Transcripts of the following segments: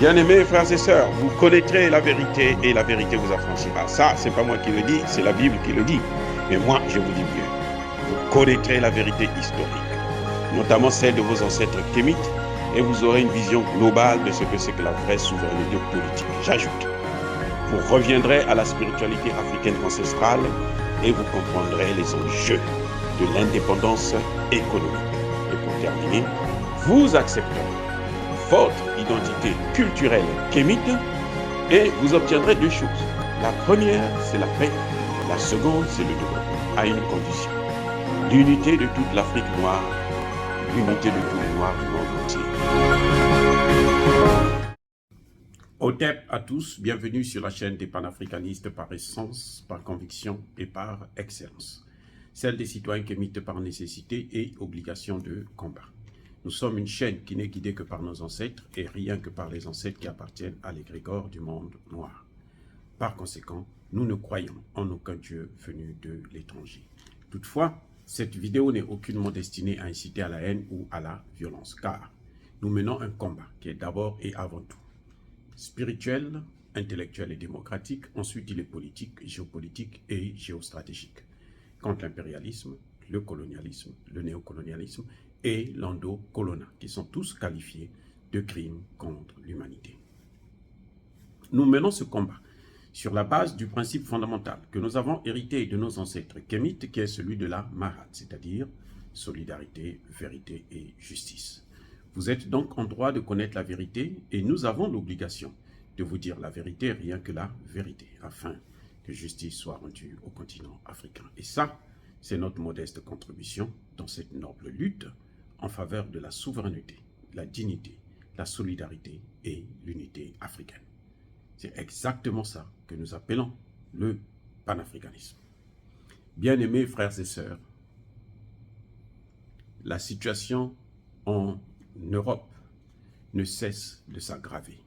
Bien-aimés frères et sœurs, vous connaîtrez la vérité et la vérité vous affranchira. Ça, c'est pas moi qui le dis, c'est la Bible qui le dit. Mais moi, je vous dis mieux. Vous connaîtrez la vérité historique, notamment celle de vos ancêtres kémites, et vous aurez une vision globale de ce que c'est que la vraie souveraineté politique. J'ajoute, vous reviendrez à la spiritualité africaine ancestrale et vous comprendrez les enjeux de l'indépendance économique. Et pour terminer, vous accepterez votre identité culturelle kémite et vous obtiendrez deux choses. La première, c'est la paix. La seconde, c'est le développement, à une condition. L'unité de toute l'Afrique noire, l'unité de tous les Noirs du monde entier. Otep à tous, bienvenue sur la chaîne des panafricanistes par essence, par conviction et par excellence. Celle des citoyens kémites par nécessité et obligation de combat. Nous sommes une chaîne qui n'est guidée que par nos ancêtres et rien que par les ancêtres qui appartiennent à l'égrégore du monde noir. Par conséquent, nous ne croyons en aucun Dieu venu de l'étranger. Toutefois, cette vidéo n'est aucunement destinée à inciter à la haine ou à la violence, car nous menons un combat qui est d'abord et avant tout spirituel, intellectuel et démocratique. Ensuite, il est politique, géopolitique et géostratégique. Contre l'impérialisme, le colonialisme, le néocolonialisme et l'endocolonat, qui sont tous qualifiés de crimes contre l'humanité. Nous menons ce combat sur la base du principe fondamental que nous avons hérité de nos ancêtres kémites, qui est celui de la Mahat, c'est-à-dire solidarité, vérité et justice. Vous êtes donc en droit de connaître la vérité et nous avons l'obligation de vous dire la vérité, rien que la vérité, afin que justice soit rendue au continent africain. Et ça, c'est notre modeste contribution dans cette noble lutte en faveur de la souveraineté, la dignité, la solidarité et l'unité africaine. C'est exactement ça que nous appelons le panafricanisme. Bien-aimés frères et sœurs, la situation en Europe ne cesse de s'aggraver.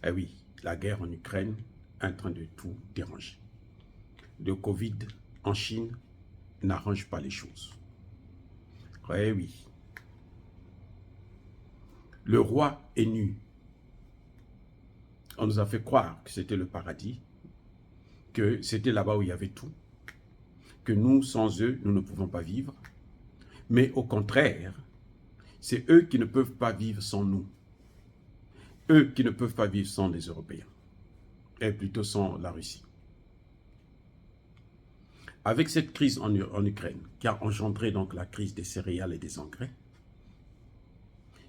Eh oui, la guerre en Ukraine est en train de tout déranger. Le Covid en Chine n'arrange pas les choses. Eh oui. Le roi est nu. On nous a fait croire que c'était le paradis, que c'était là-bas où il y avait tout, que nous, sans eux, nous ne pouvons pas vivre. Mais au contraire, c'est eux qui ne peuvent pas vivre sans nous. Eux qui ne peuvent pas vivre sans les Européens, et plutôt sans la Russie. Avec cette crise en Ukraine, qui a engendré donc la crise des céréales et des engrais,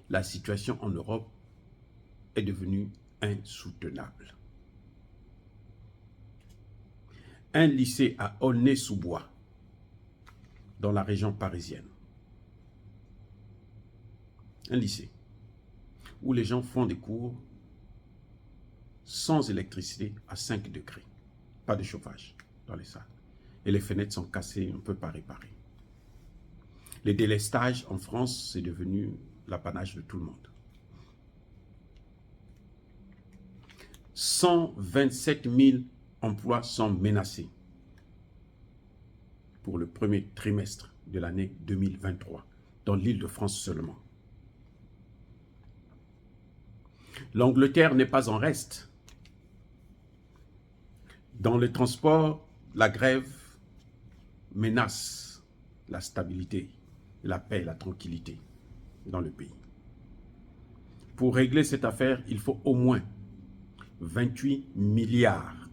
la situation en Europe est devenue insoutenable. Un lycée à Aulnay-sous-Bois, dans la région parisienne, un lycée où les gens font des cours sans électricité à 5 degrés, pas de chauffage dans les salles. Et les fenêtres sont cassées, on ne peut pas réparer. Les délestages en France, c'est devenu l'apanage de tout le monde. 127 000 emplois sont menacés pour le premier trimestre de l'année 2023, dans l'Île-de-France seulement. L'Angleterre n'est pas en reste. Dans le transport, la grève menace la stabilité, la paix, la tranquillité dans le pays. Pour régler cette affaire, il faut au moins 28 milliards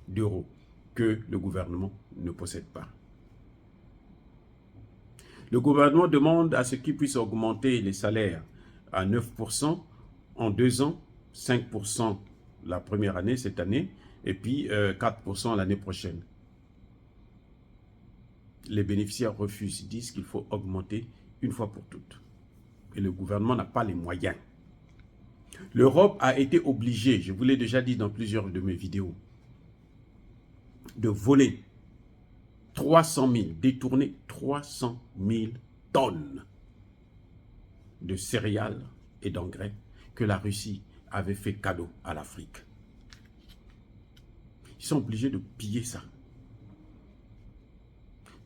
d'euros que le gouvernement ne possède pas. Le gouvernement demande à ce qu'il puisse augmenter les salaires à 9% en 2 ans, 5% la première année, cette année, et puis 4% l'année prochaine. Les bénéficiaires refusent, disent qu'il faut augmenter une fois pour toutes. Et le gouvernement n'a pas les moyens. L'Europe a été obligée, je vous l'ai déjà dit dans plusieurs de mes vidéos, de voler 300 000, détourner 300 000 tonnes de céréales et d'engrais que la Russie avait fait cadeau à l'Afrique. Ils sont obligés de piller ça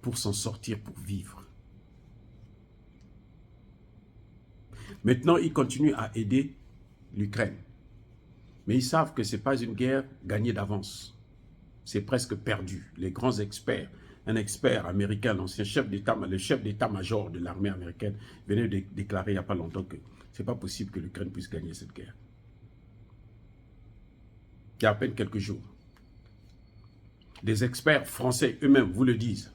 pour s'en sortir, pour vivre. Maintenant, ils continuent à aider l'Ukraine. Mais ils savent que ce n'est pas une guerre gagnée d'avance. C'est presque perdu. Les grands experts, un expert américain, l'ancien chef d'État, le chef d'état-major de l'armée américaine, venait de déclarer il n'y a pas longtemps que ce n'est pas possible que l'Ukraine puisse gagner cette guerre. Il y a à peine quelques jours. Des experts français eux-mêmes vous le disent.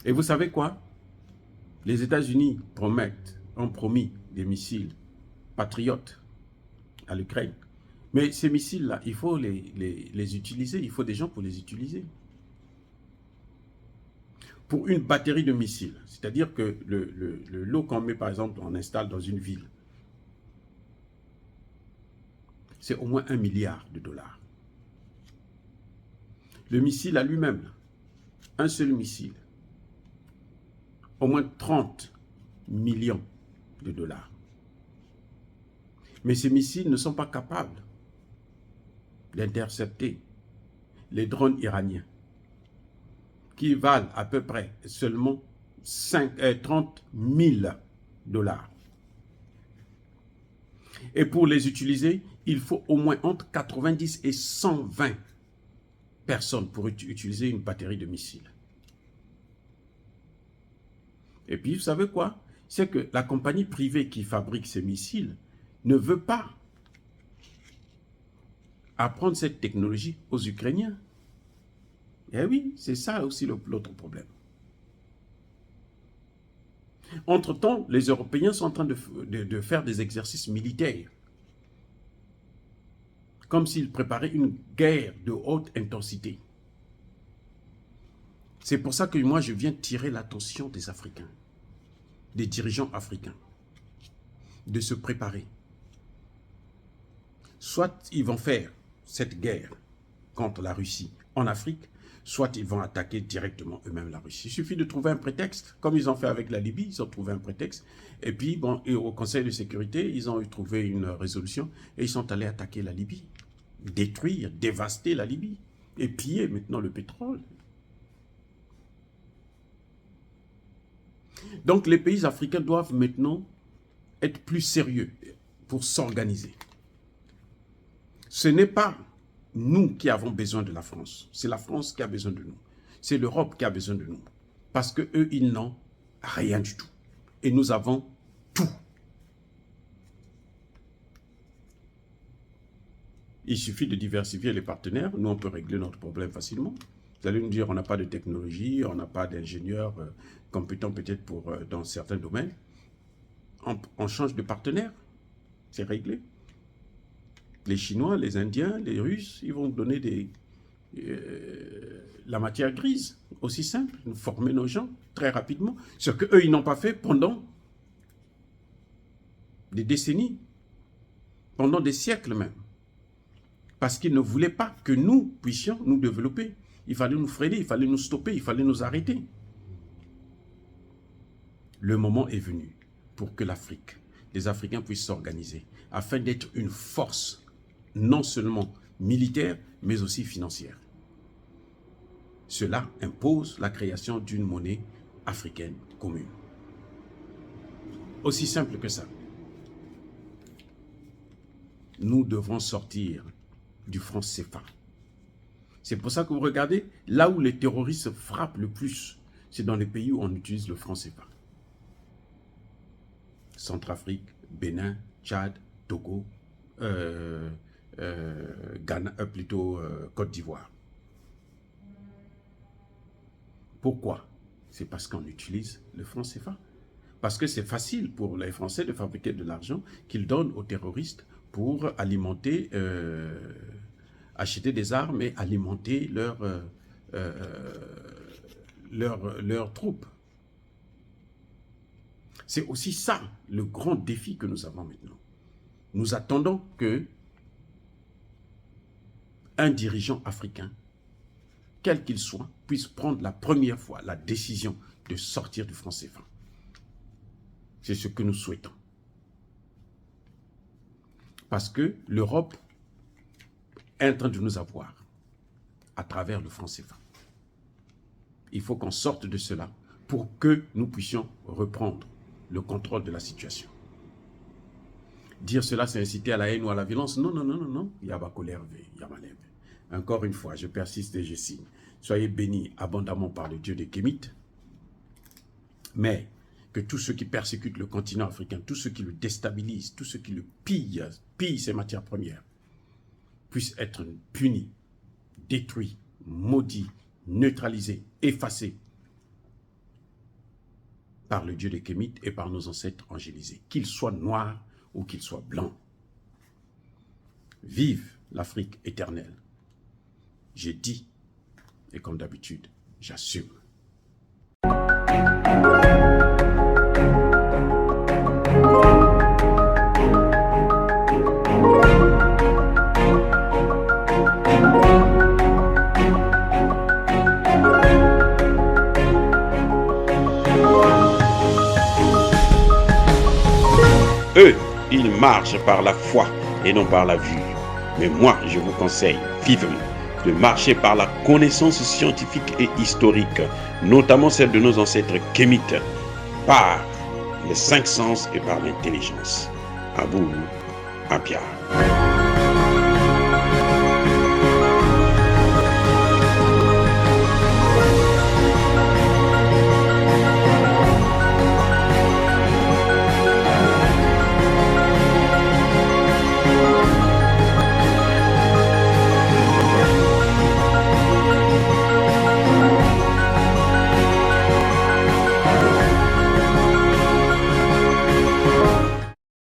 Et vous savez quoi? Les États-Unis ont promis des missiles patriotes à l'Ukraine. Mais ces missiles-là, il faut les utiliser, il faut des gens pour les utiliser. Pour une batterie de missiles, c'est-à-dire que le lot qu'on met, par exemple, on installe dans une ville, c'est au moins 1 milliard de dollars. Le missile à lui-même, un seul missile, au moins 30 millions de dollars. Mais ces missiles ne sont pas capables d'intercepter les drones iraniens qui valent à peu près seulement 30 000 dollars. Et pour les utiliser, il faut au moins entre 90 et 120 personnes pour utiliser une batterie de missiles. Et puis, vous savez quoi? C'est que la compagnie privée qui fabrique ces missiles ne veut pas apprendre cette technologie aux Ukrainiens. Eh oui, c'est ça aussi l'autre problème. Entre-temps, les Européens sont en train de faire des exercices militaires, comme s'ils préparaient une guerre de haute intensité. C'est pour ça que moi, je viens tirer l'attention des Africains, des dirigeants africains, de se préparer. Soit ils vont faire cette guerre contre la Russie en Afrique, soit ils vont attaquer directement eux-mêmes la Russie. Il suffit de trouver un prétexte, comme ils ont fait avec la Libye, ils ont trouvé un prétexte, et puis bon, et au Conseil de sécurité, ils ont trouvé une résolution, et ils sont allés attaquer la Libye, détruire, dévaster la Libye, et piller maintenant le pétrole. Donc les pays africains doivent maintenant être plus sérieux pour s'organiser. Ce n'est pas nous qui avons besoin de la France. C'est la France qui a besoin de nous. C'est l'Europe qui a besoin de nous. Parce qu'eux, ils n'ont rien du tout. Et nous avons tout. Il suffit de diversifier les partenaires. Nous, on peut régler notre problème facilement. Vous allez nous dire, on n'a pas de technologie, on n'a pas d'ingénieurs compétents peut-être dans certains domaines. On change de partenaire. C'est réglé. Les Chinois, les Indiens, les Russes, ils vont donner la matière grise, aussi simple, nous former nos gens très rapidement, ce qu'eux, ils n'ont pas fait pendant des décennies, pendant des siècles même, parce qu'ils ne voulaient pas que nous puissions nous développer. Il fallait nous freiner, il fallait nous stopper, il fallait nous arrêter. Le moment est venu pour que l'Afrique, les Africains puissent s'organiser, afin d'être une force non seulement militaire, mais aussi financière. Cela impose la création d'une monnaie africaine commune. Aussi simple que ça. Nous devrons sortir du franc CFA. C'est pour ça que vous regardez, là où les terroristes frappent le plus, c'est dans les pays où on utilise le franc CFA. Centrafrique, Bénin, Tchad, Togo, Ghana, Côte d'Ivoire. Pourquoi? C'est parce qu'on utilise le franc CFA. Parce que c'est facile pour les Français de fabriquer de l'argent qu'ils donnent aux terroristes pour alimenter, acheter des armes et alimenter leurs troupes. C'est aussi ça le grand défi que nous avons maintenant. Nous attendons que un dirigeant africain, quel qu'il soit, puisse prendre la première fois la décision de sortir du franc CFA. C'est ce que nous souhaitons. Parce que l'Europe est en train de nous avoir à travers le franc CFA. Il faut qu'on sorte de cela pour que nous puissions reprendre le contrôle de la situation. Dire cela, c'est inciter à la haine ou à la violence. Non, non, non, non, non. Encore une fois, je persiste et je signe. Soyez bénis abondamment par le Dieu des Kémites, mais que tous ceux qui persécutent le continent africain, tous ceux qui le déstabilisent, tous ceux qui le pillent ses matières premières, puissent être punis, détruits, maudits, neutralisés, effacés par le Dieu des Kémites et par nos ancêtres angélisés, qu'ils soient noirs ou qu'ils soient blancs. Vive l'Afrique éternelle. J'ai dit, et comme d'habitude, j'assume. Eux, ils marchent par la foi et non par la vue. Mais moi, je vous conseille vivement de marcher par la connaissance scientifique et historique, notamment celle de nos ancêtres kémites, par les 5 sens et par l'intelligence. Abou Abia.